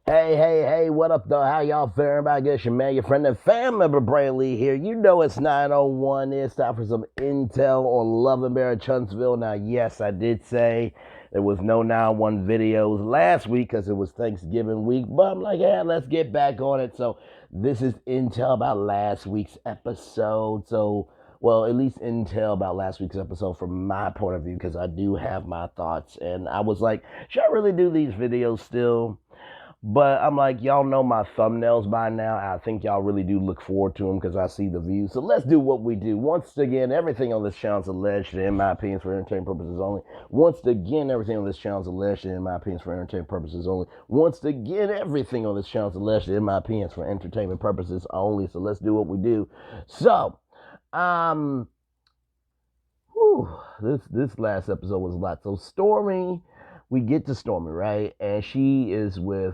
Hey, what up, though? How y'all faring? I guess your man, your friend, and fan member, Brayley here. You know it's 9:01. It's time for some intel on Love and Marriage Huntsville. Now, yes, I did say there was no 9:01 videos last week because it was Thanksgiving week, but I'm like, yeah, let's get back on it. So, this is intel about last week's episode. Well, at least intel about last week's episode from my point of view because I do have my thoughts. And I was like, should I really do these videos still? But I'm like, y'all know my thumbnails by now. I think y'all really do look forward to them because I see the views. So let's do what we do. Once again, everything on this channel is alleged, in my opinion, for entertainment purposes only. Once again, everything on this channel is alleged, in my opinion, for entertainment purposes only. Once again, everything on this channel is alleged, in my opinion, for entertainment purposes only. So let's do what we do. So, um, whew, this last episode was a lot. So Stormi, we get to Stormi, right? And she is with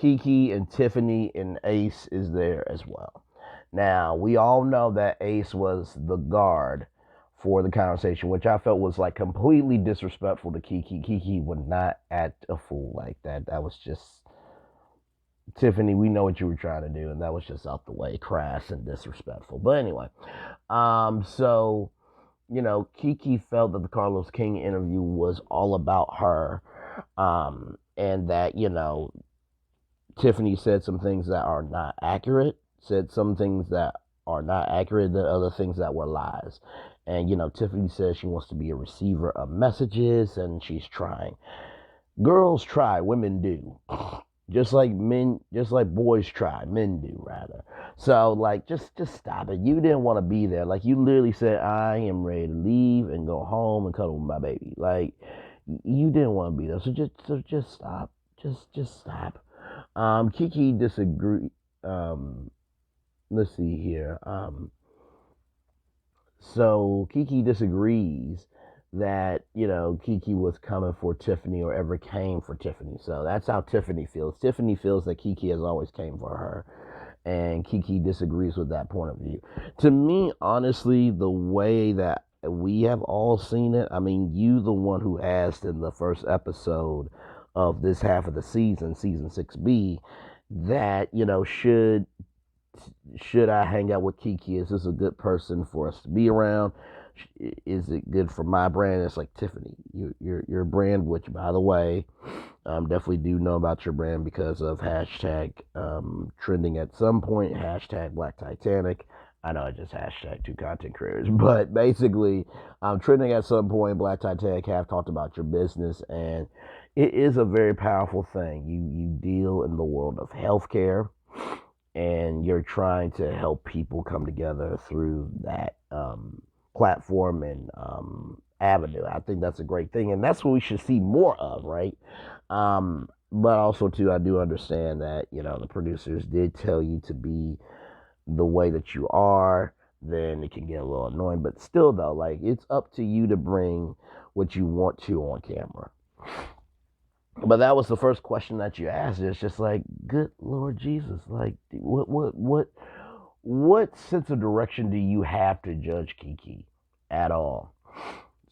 Keke and Tiffany, and Ace is there as well. Now, we all know that Ace was the guard for the conversation, which I felt was like completely disrespectful to Keke. Keke would not act a fool like that. That was just, Tiffany, we know what you were trying to do, and that was just out the way, crass and disrespectful. But anyway, so Keke felt that the Carlos King interview was all about her, and that, Tiffany said some things that are not accurate, said some things that are not accurate, than other things that were lies. And, Tiffany says she wants to be a receiver of messages, and she's trying. Girls try, women do. Just like boys try, men do rather. So like, just stop it. You didn't want to be there. Like, you literally said, I am ready to leave and go home and cuddle with my baby. Like, you didn't want to be there. So just stop. Just stop. Keke disagree. Let's see here. So Keke disagrees that, Keke was coming for Tiffany or ever came for Tiffany. So that's how Tiffany feels. Tiffany feels that Keke has always came for her, and Keke disagrees with that point of view. To me, honestly, the way that we have all seen it, I mean, you, the one who asked in the first episode of this half of the season 6B, that, should I hang out with Keke? Is this a good person for us to be around? Is it good for my brand? It's like, Tiffany, your brand, which, by the way, definitely do know about your brand because of hashtag trending at some point, hashtag Black Titanic. I know I just hashtag two content creators, but basically, trending at some point, Black Titanic have talked about your business, and it is a very powerful thing. You deal in the world of healthcare, and you're trying to help people come together through that platform and avenue. I think that's a great thing, and that's what we should see more of, right? But also, too, I do understand that, the producers did tell you to be the way that you are. Then it can get a little annoying, but still, though, like, it's up to you to bring what you want to on camera. But that was the first question that you asked. It's just like, good Lord Jesus, like, what sense of direction do you have to judge Keke at all?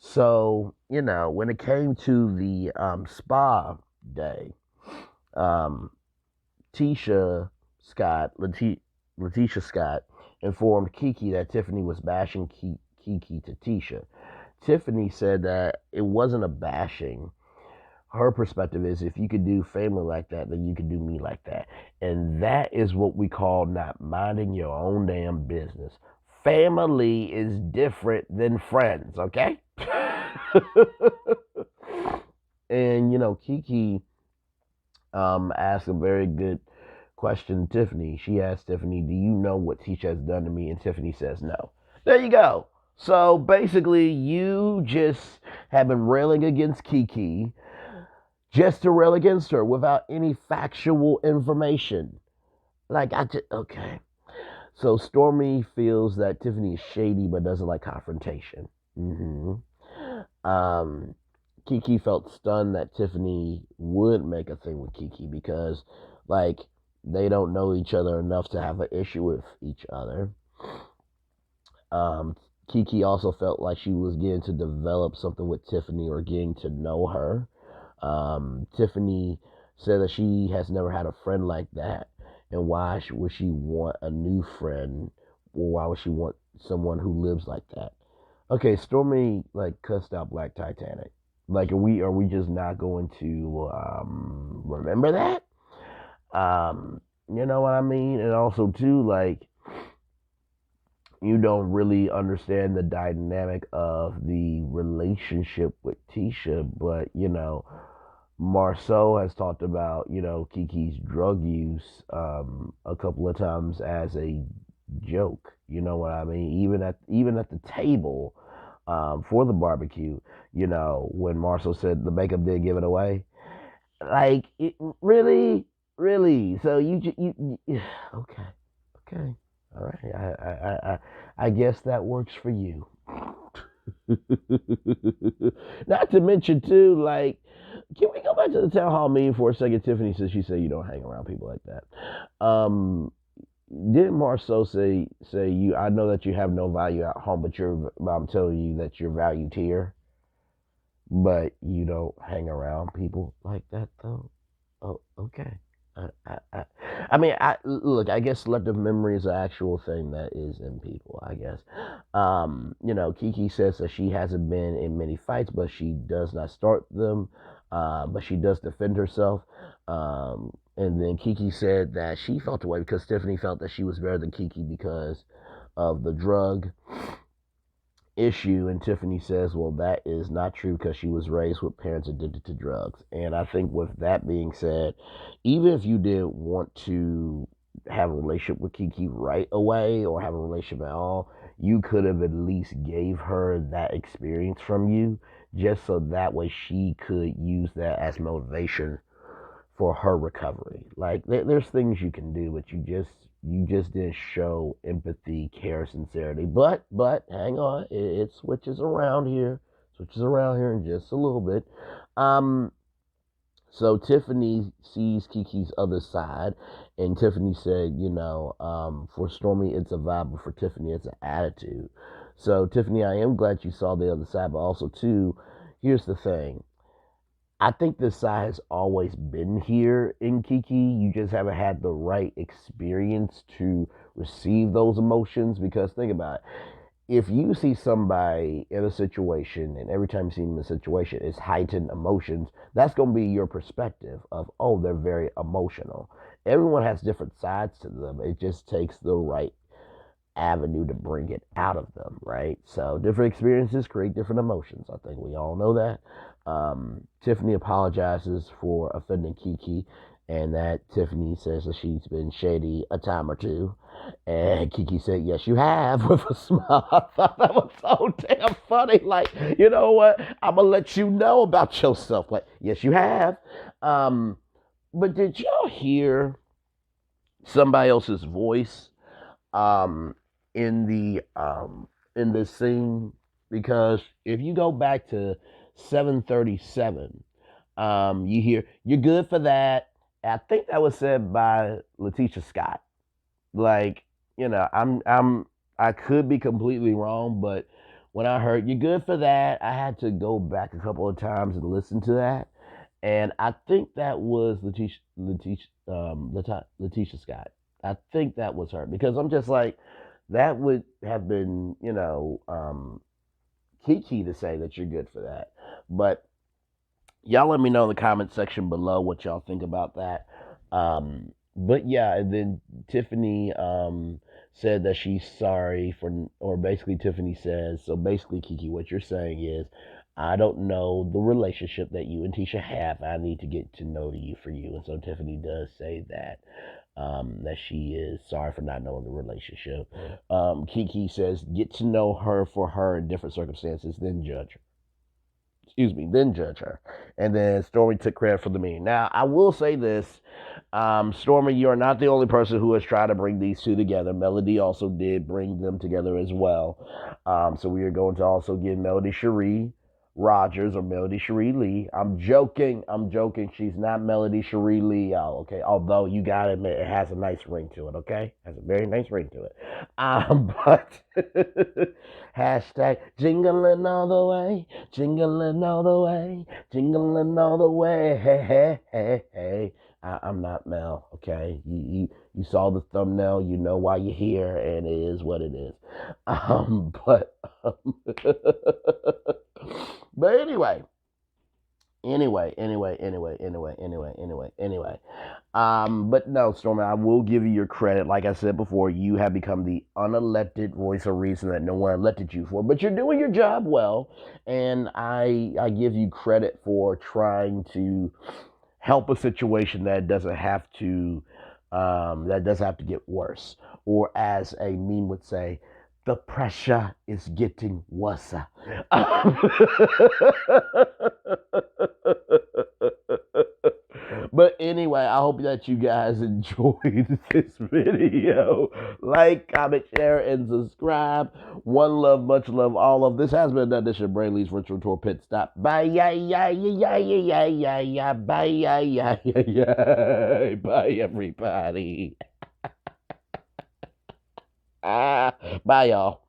So, when it came to the spa day, um, Tisha Scott, Letitia Scott, informed Keke that Tiffany was bashing Keke to Tisha. Tiffany said that it wasn't a bashing. Her perspective is, if you could do family like that, then you could do me like that. And that is what we call not minding your own damn business. Family is different than friends, okay? And, Keke asked a very good question to Tiffany. She asked Tiffany, do you know what Tisha has done to me? And Tiffany says no. There you go. So basically, you just have been railing against Keke just to rail against her without any factual information. Like, okay. So Stormi feels that Tiffany is shady but doesn't like confrontation. Um, Keke felt stunned that Tiffany would make a thing with Keke because, like, they don't know each other enough to have an issue with each other. Keke also felt like she was getting to develop something with Tiffany or getting to know her. Tiffany said that she has never had a friend like that, and why would she want a new friend, or why would she want someone who lives like that? Okay, Stormi like cussed out Black Titanic. Like, are we just not going to remember that? You know what I mean? And also too, like, you don't really understand the dynamic of the relationship with Tisha, but Marceau has talked about, Keke's drug use a couple of times as a joke. You know what I mean? Even at the table for the barbecue, when Marceau said the makeup did give it away. Like, really, really. So okay, okay, all right. I guess that works for you. Not to mention too, like, can we go back to the town hall meeting for a second? Tiffany says she said you don't hang around people like that. Didn't Marceau say you? I know that you have no value at home, but I'm telling you that you're valued here, but you don't hang around people like that though. Oh, okay. I mean, look. I guess selective memory is an actual thing that is in people. I guess. Keke says that she hasn't been in many fights, but she does not start them. But she does defend herself. And then Keke said that she felt away because Tiffany felt that she was better than Keke because of the drug issue. And Tiffany says, well, that is not true because she was raised with parents addicted to drugs. And I think with that being said, even if you didn't want to have a relationship with Keke right away or have a relationship at all, you could have at least gave her that experience from you just so that way she could use that as motivation for her recovery. Like, there's things you can do, but you just didn't show empathy, care, sincerity. But hang on, it switches around here, in just a little bit. Um, so Tiffany sees Keke's other side, and Tiffany said, for Stormi it's a vibe, but for Tiffany it's an attitude. So Tiffany, I am glad you saw the other side, but also too, here's the thing. I think this side has always been here in Keke. You just haven't had the right experience to receive those emotions. Because think about it. If you see somebody in a situation, and every time you see them in a situation, it's heightened emotions, that's going to be your perspective of, oh, they're very emotional. Everyone has different sides to them. It just takes the right avenue to bring it out of them, right? So different experiences create different emotions. I think we all know that. Tiffany apologizes for offending Keke, and that Tiffany says that she's been shady a time or two. And Keke said, yes, you have, with a smile. I thought that was so damn funny. Like, you know what? I'm going to let you know about yourself. Like, yes, you have. But did y'all hear somebody else's voice um, in this scene? Because if you go back to 737, you hear you're good for that. I think that was said by Letitia Scott. Like, I could be completely wrong, but when I heard you're good for that, I had to go back a couple of times and listen to that. And I think that was Letitia Scott. I think that was her, because I'm just like, that would have been, Keke to say that you're good for that. But y'all let me know in the comment section below what y'all think about that. But yeah, and then Tiffany said that she's sorry for, or basically Tiffany says, so basically, Keke, what you're saying is, I don't know the relationship that you and Tisha have. I need to get to know you for you. And so Tiffany does say that she is sorry for not knowing the relationship. Keke says, get to know her for her in different circumstances, then judge her. Then judge her. And then Stormi took credit for the meeting. Now, I will say this. Stormi, you're not the only person who has tried to bring these two together. Melody also did bring them together as well. So we are going to also give Melody Cherie Rogers or Melody Cherie Lee. I'm joking. I'm joking. She's not Melody Cherie Lee, y'all. Okay. Although you gotta admit it has a nice ring to it. Okay, has a very nice ring to it. But hashtag jingling all the way, jingling all the way, jingling all the way. Hey, hey, hey, hey. I'm not Mel. Okay. You saw the thumbnail. You know why you're here, and it is what it is. But but anyway. But no, Stormy, I will give you your credit. Like I said before, you have become the unelected voice of reason that no one elected you for. But you're doing your job well, and I give you credit for trying to help a situation that doesn't have to get worse, or as a meme would say, the pressure is getting worse. But anyway, I hope that you guys enjoyed this video. Like, comment, share, and subscribe. One love, much love, all of this has been another edition of Brainley's Virtual Tour Pit Stop. Bye, bye, bye, everybody. Bye, y'all.